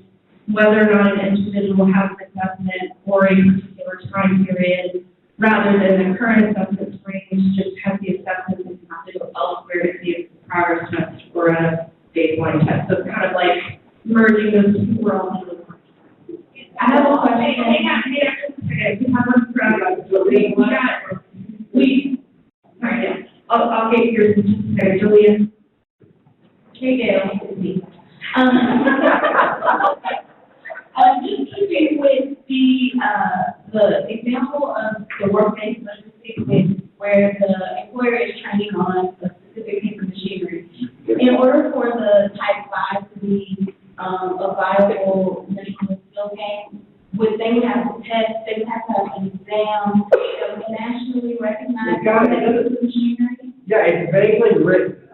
whether or not an individual has an assessment for a particular time period, rather than the current assessment screen, which just has the assessment and you have to go elsewhere to see if it's a progress test or a baseline test. So it's kind of like merging those two worlds into I have a question. Hang on, just a second. We have one from, sorry, yeah. I'll get yours in just a second, Julia. Hey, Gail. Just keeping with the example of the workplace logistics where the employer is training on a specific piece of machinery. In order for the type 5 to be a viable national skill game, would they have tests, they would have to have an exam, nationally recognized You've got it. piece of machinery? Yeah, it's vaguely written,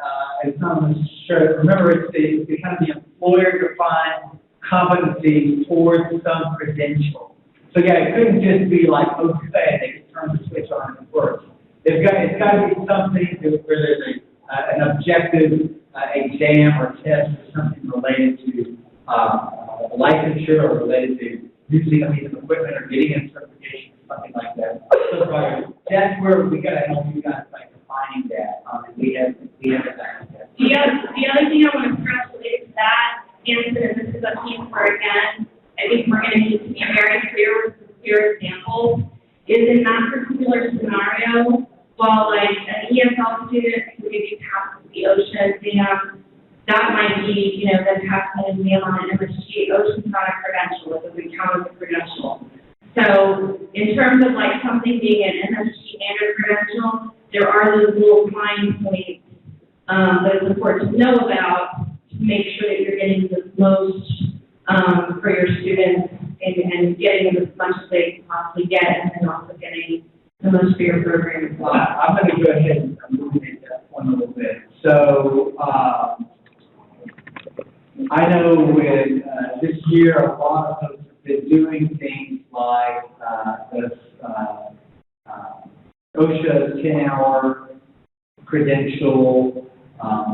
it's not sure, remember, it's the kind of the employer-defined competency towards some credential. So yeah, it couldn't just be like, okay, they can turn the switch on and it works. It's got to be something where there's an objective exam or test or something related to licensure or related to using a piece of equipment or getting a certification, something like that. So that's where we got to help you guys by defining that. And we have that. The other thing I want to stress related to that, and this is a piece where, again, I think we're going to need to be very clear with some clear examples, is in that particular scenario, while like an ESL student who maybe passes the OSHA exam, that might be, them passing an exam on an MSG. OSHA's not a credential, it doesn't count as a credential. So in terms of like something being an MSG standard credential, there are those little fine points that it's important to know about to make sure that you're getting the most for your students and getting as much as they can possibly get, and then also getting the most for your program as well. I'm going to go ahead and illuminate that one a little bit. So I know with this year, a lot of folks have been doing things like this OSHA 10-hour credential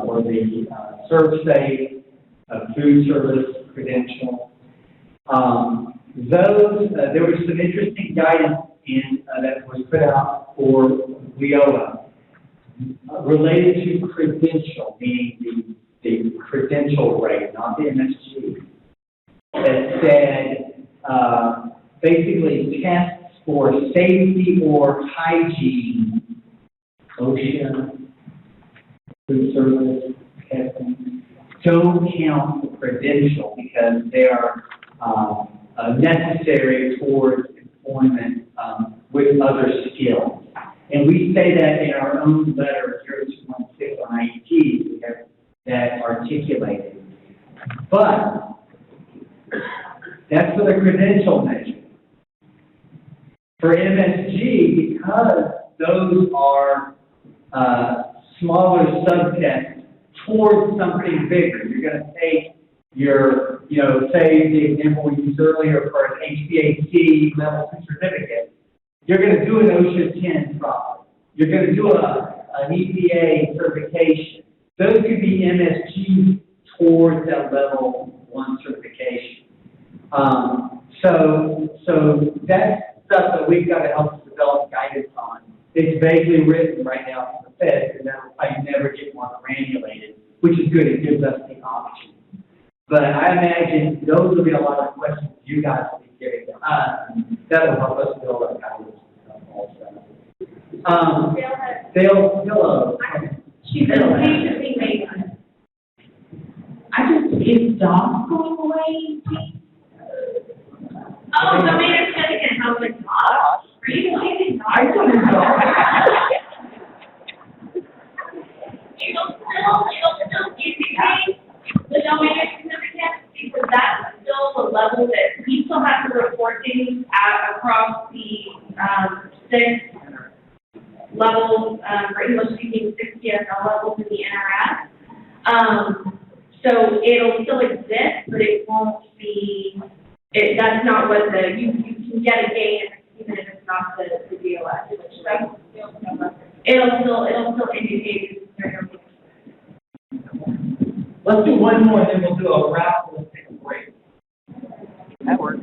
or the ServSafe food service credential. There was some interesting guidance that was put out for WIOA related to credential, meaning the credential rate, not the MSG, that said basically tests for safety or hygiene, OSHA, food service testing, don't count the credential because they are necessary towards employment with other skills. And we say that in our own letter, 0216 on IEP, we have that articulated. But that's for the credential measure. For MSG, because those are smaller subtests towards something bigger, you're going to take your, say the example we used earlier for an HVAC level 2 certificate, you're going to do an OSHA 10 trial. You're going to do an EPA certification. Those could be MSG towards that level 1 certification. So that's stuff that we've got to help develop guidance on. It's vaguely written right now from the Fed, and that'll probably never get more granulated, which is good. It gives us the option. But I imagine those will be a lot of questions you guys will be giving to us. That will help us build our guidance also. Hello. She's patiently waiting. Is dogs going away? Oh, so maybe it's going to get help with dogs. Are you leaving dogs? I don't know. It'll still indicate the domain certificate because that's still the level that we still have to report things across the 6 levels for English speaking, 6 PSL levels in the NRS. So it'll still exist, but it won't be. That's not what you can get a game even if it's not the DOS. It'll still indicate. Let's do one more, and then we'll do a raffle and take a break. That works.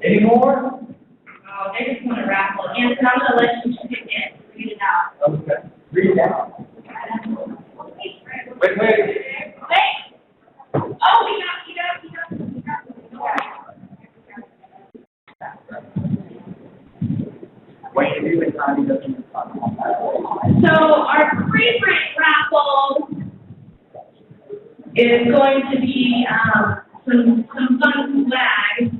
Any more? Oh, they just want to raffle. And so I'm going to let you pick it, read it out. Okay. Read it out. Wait. Wait. Oh, we got. is going to be, some fun flags.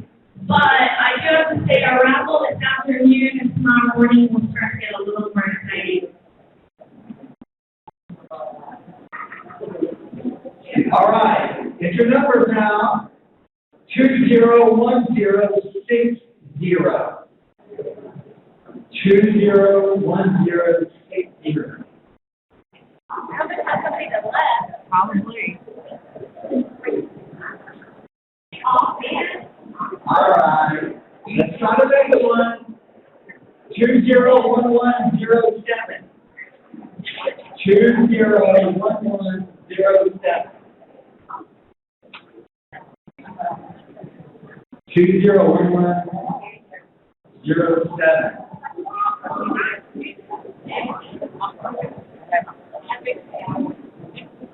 But I do have to say, our raffle this afternoon and tomorrow morning will start to get a little more exciting. All right, get your numbers now. 201060. 201060. How much has somebody that left? Probably. Oh, man. All right, let's try the next one. 201107. 201107. 201107.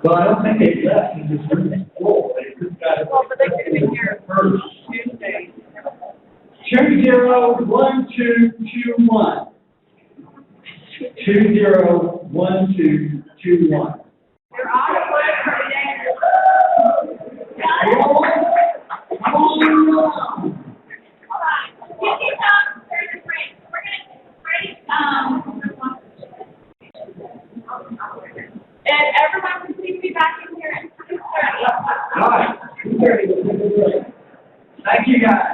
Well, I don't think they left, they just were full, they just got. Well, but they could have been here First. Tuesday. 201221. 201221. They're all one for today. Come on. All right. Get these up, there's a break. We're gonna break, And everyone can please be back in here at 6:30. All right. Thank you, guys.